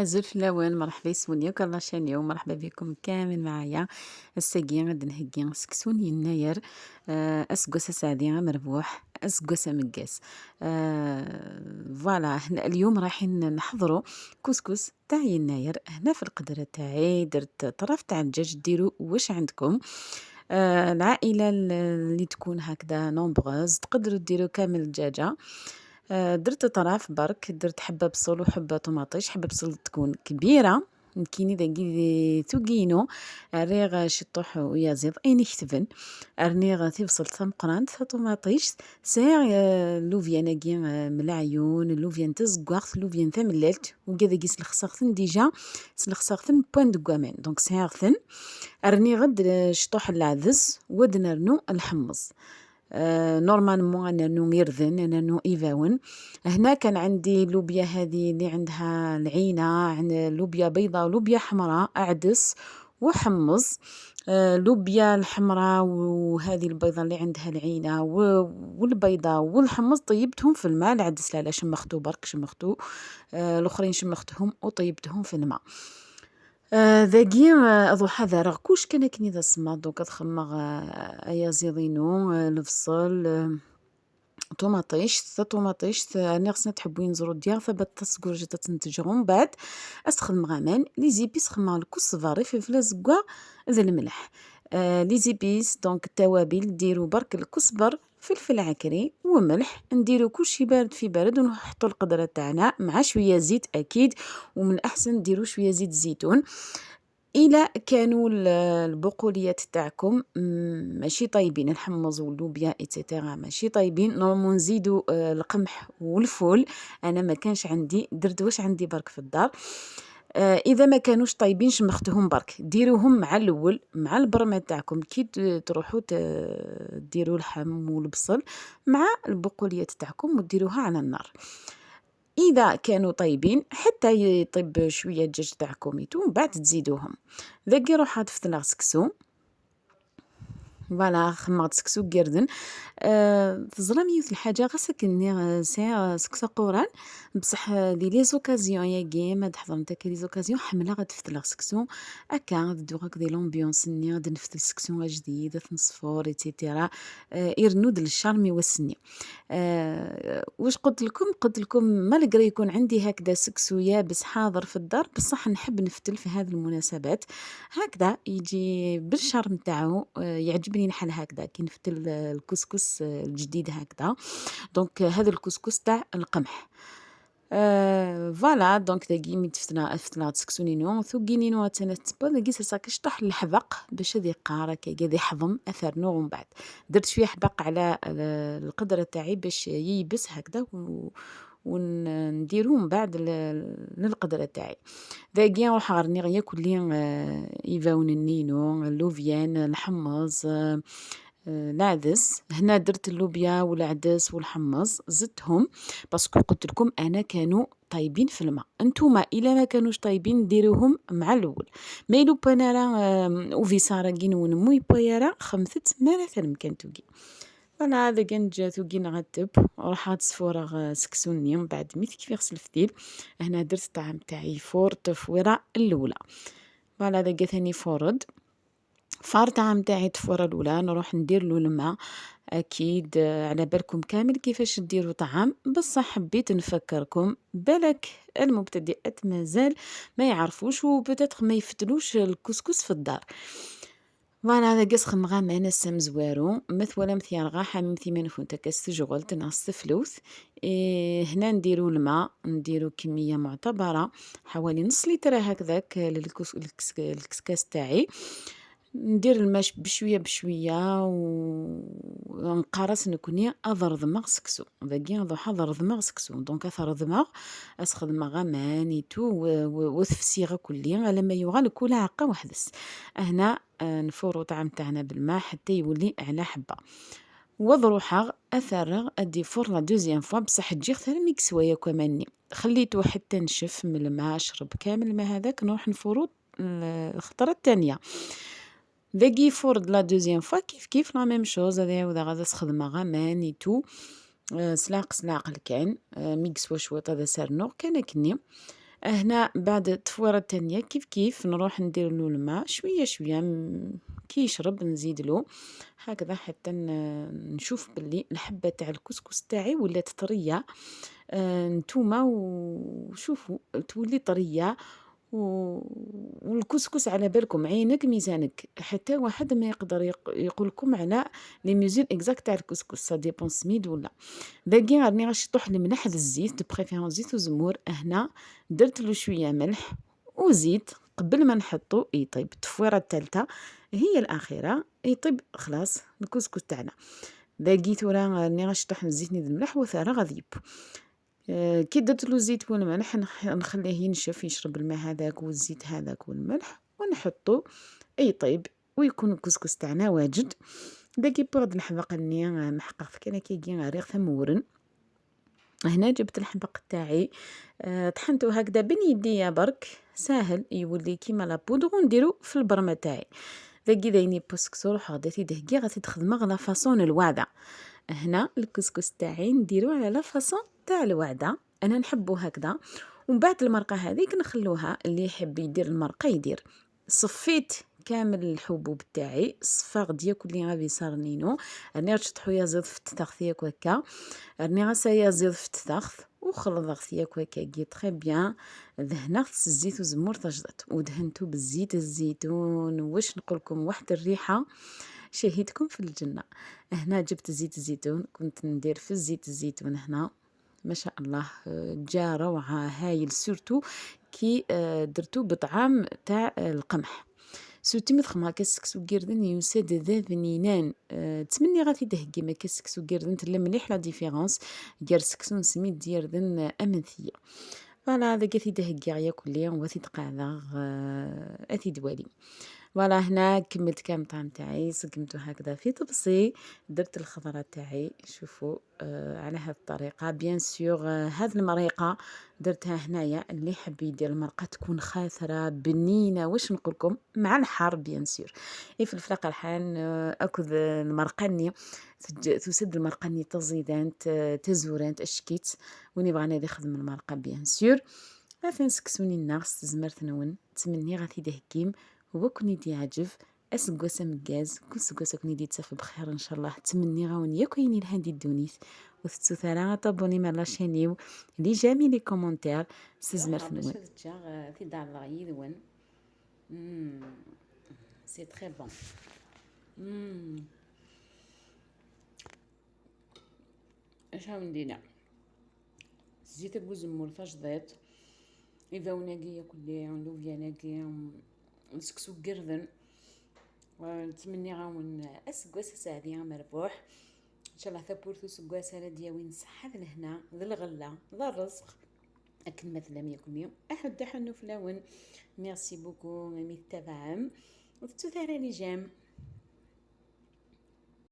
أزول في اللون مرحبا يسوني وكرنا شاني ومرحبا بكم كامل معايا. الساقي غادي نهجي سكسون يناير. اسكوسه سعدي مربوح اسكوسه مقاس. فوالا هنا اليوم رايحين نحضروا كسكس تاع يناير. هنا في القدرة تاعي درت طرف تاع الدجاج. ديروا واش عندكم. العائلة اللي تكون هكذا نومبغوز تقدروا ديروا كامل الدجاجة. درت طرف برك، درت حبة بصل وحبة طماطيش. حبة بصل تكون كبيرة كيني داكي ثوكينو. ريغ شطوح ويا زيض اين يكتبن ارنيغ تيبصل ثم قرانت طماطيش سير. لوفيان كي ملعيون لوفيان تزقاخت لوفيان ثمللت وكذا كيس الخساختن ديجا سلخساختن بوين دو كوامين دونك سيرثن ارني غد شطوح العدس ود نرنو الحمص. نورمالمون نرنو يرذن نرنو ايفاون. هنا كان عندي لوبيا هذه اللي عندها العينة، عن لوبيا بيضاء ولوبيا حمراء عدس وحمص. لوبيا الحمراء وهذه البيضاء اللي عندها العينة والبيضاء والحمص طيبتهم في الماء. العدس لا شمختو برك شمختو. الاخرين شمختهم وطيبتهم في الماء. ذاكي أضحى ذا كوش كان كني ذا السما دوك تخمغ ايا زيضينو البصل. طوماطيش طوماطيش انا خصنا تحبوا ينزرو ديال ثبت تصقور جات تنتجهم بعد استخدم غامان لي زيبيس خما الكزبري فلفله زكوا ذا الملح. لي زيبيس دونك التوابل ديروا برك الكزبر فلفل عكري وملح نديرو كلشي بارد في بارد ونحطوا القدره تاعنا مع شويه زيت اكيد، ومن الاحسن نديرو شويه زيت الزيتون. إلا كانوا البقوليات تاعكم ماشي طيبين، الحمص واللوبيا إتسيتيرا ماشي طيبين، نورمالمون نزيدو القمح والفول. أنا ما كانش عندي، درت واش عندي برك في الدار. إذا ما كانوش طيبين شمختهم برك، ديروهم مع الأول مع البرمة تاعكم كي تروحوا ديروا اللحم والبصل مع البقوليات تاعكم وديروها على النار. إذا كانوا طيبين حتى يطيب شوية الدجاج تاعكم من بعد تزيدوهم. ذاكي روح ضفت سكسو فوالا خمرت سكسو قردن. تزراميوت الحاجة غا ساكني ساعة سكسو قوران بصح دي لي زوكازيون ياكي ما حضر نتا لي زوكازيون حملة غتفتل سكسو هكا غدو هاك دي لومبيونس ني غادي نفتل سكسو جديد نصفور ايتترا. يرنود للشارمي والسني. واش قلت لكم مالغري يكون عندي هكذا سكسو يابس حاضر في الدار بصح نحب نفتل في هذه المناسبات هكذا يجي بالشرم نتاعو. يعجبني نحل هكذا كي نفتل الكسكس الجديد هكذا. دونك هذا الكسكس تاع القمح. فوالا دونك داكي مي فتنا تسكسونينو ثوكينينو تنتبا داكي ساكا شطح الحبق باش هذي قارك كذا يحضم اثر نوع. من بعد درت شويه حبق على القدره تاعي باش ييبس هكذا ونديرو من بعد للقدره تاعي. داكي نروح غرني غيا كلي يفاون النينو اللوفيان الحمص. العدس هنا درت اللوبيا والعدس والحمص زدتهم باسكو قلت لكم انا كانوا طيبين في الماء. انتوما الا ما كانوش طيبين ديروهم مع الاول. ميلو بانارا وفي سارة جينون موي بيارا خمثت ما مثلا كان توقي انا هذا كان جاتو كي نغتب وراح تصفورغ سكسوني من بعد ميت كيف يغسل الفتيل. هنا درت الطعام تاعي فور تفويره الاولى. فوالا هذا ثاني فورد فار طعام تاعي التفوره الاولى نروح ندير له الماء. اكيد على بالكم كامل كيفاش ديروا طعام بصح حبيت نفكركم بالك المبتدئات مازال ما يعرفوش وبتاتخ ما يفتلوش الكسكس في الدار. فوالا هذا قص خمغا معنا السم زوارو مثولا مثيال غا حامي مثيمان فونتا كاستجغل تنعص فلوث. هنا نديرو الماء نديرو كمية معتبرة حوالي نص لتر هكذاك الكسكاس تاعي. ندير الماء بشويه بشويه ونقارس نكوني اضر دماغ سكسو ذاكي نضحى ضر دماغ سكسو دونك اثر دماغ اسخد غامان ايتو وثفسيغه كلي على ما يغال كل عقه وحدس. هنا نفورو طعام تاعنا بالماء حتى يولي على حبه وضروحه اثرغ ادي فور لا دوزيام فوا بصح تجي ثاني ميكسوايه كماني خليته حتى نشف من الماء شرب كامل الماء هذاك نروح نفورو الخطره الثانيه. باقي فور لا دوزيام فوا كيف لا ميم شوز هذا يعاود غادا تخدمها غامان ايتو. سلاق الكان ميكس وشويط هذا سرنوغ كان كني. هنا بعد التفويرة التانية كيف نروح ندير له الماء شوية شوية كي يشرب نزيدلو هكذا حتى نشوف باللي الحبة تاع الكسكس تاعي ولات طرية. نتوما وشوفوا تولي طرية والكسكس على بالكم عينك ميزانك، حتى واحد ما يقدر يقول لكم على لي ميزور اكزاكت تاع الكسكس، سا ديبون سميد ولا. باقي راني غنشطح الملح الزيت دو بريفيرونس زيت وزمور. هنا درت له شويه ملح وزيت قبل ما نحطو يطيب. التفويره الثالثه هي الاخيره يطيب خلاص الكسكس تاعنا. باقي تورا راني غنشطح الزيت نيد الملح وثاره غادي يب. كي درت له الزيت والملح نخليه ينشف يشرب الماء هذاك والزيت هذاك والملح ونحطو يطيب ويكون الكسكس تاعنا واجد. باقي بغد نحمق اني نحقق في كي غير ثمورن. هنا جبت الحبق تاعي طحنته هكذا بين يديا برك ساهل يولي كيما لابودغ ونديرو في البرمه تاعي. باقي دايني بوسكسو روح غادي دهكي غادي تخدمه على فاصون الوعده. هنا الكسكس تاعي نديرو على لا فاصون تاع الوعده، انا نحبو هكذا. ومن بعد المرقه هذيك نخلوها اللي يحب يدير المرقه يدير. صفيت كامل الحبوب تاعي صفا غدي ياكل لي غادي صارنينو. راني غتشطحو يا زيد في التخث ياك هكا، راني غاسايا زيد في التخث وخلط ياك هكا كي تري بيان. دهنت الزيت وزمور تجدت ودهنتو بالزيت الزيتون. واش نقولكم واحد الريحه شهيتكم في الجنه. هنا جبت زيت الزيتون كنت ندير في الزيت الزيتون هنا ما شاء الله جا روعه هايل سورتو كي درتو بطعام تاع القمح. سوتي مدخما كسكسو قردن يوساد ذا ذنينان. تمني غادي دهكي ما كسكسو قردن تلا مليح لا ديفيرونس غير سكسون سميت ديردن امنثيه. فوالا هذا كي دهكي ياكل لي وغادي تقعد اثي دوالي. فوالا هنا كملت كامل الطعام تاعي سقمته هكذا في طبسي. درت الخضره تاعي شوفوا على هذه الطريقه. بيان سور هذه المريقه درتها هنايا اللي حب يدير المرقه تكون خاثره بنينه واش نقولكم مع الحار بيان سور. في الفلق الحان اكل المرقني تسد المرقني تزيدان تزوران تشكيت وني بغانا نخدم المرقه بيان سور. فين سكسوني الناس زمرت نون تمني غادي دهكيم هو كوني دي عجب اسقوسه مكاز كل سقوسه كوني دي تسافى بخير ان شاء الله. تمني غاون ياكويني الهندي الدونيث وثتو ثلا طابوني مع لاشينيو لي جامي لي كومونتير سزمرت نون في دار الغيد وين سي تري بون. اش ندينا زيت البوزمور فاجديت اذا وناقي ياكل لي لوفيا ناقي نسكسو قردن ونتمني غاون اسكواس ساعدي مربوح ان شاء الله ثبورثو سكواس هذا دياوين صحه لهنا ذا الغله ذا الرزق اكل مثلا ياكل احد حنو فلاون. ميرسي بوكو ميمي التفاهم وتتو ثاني جام.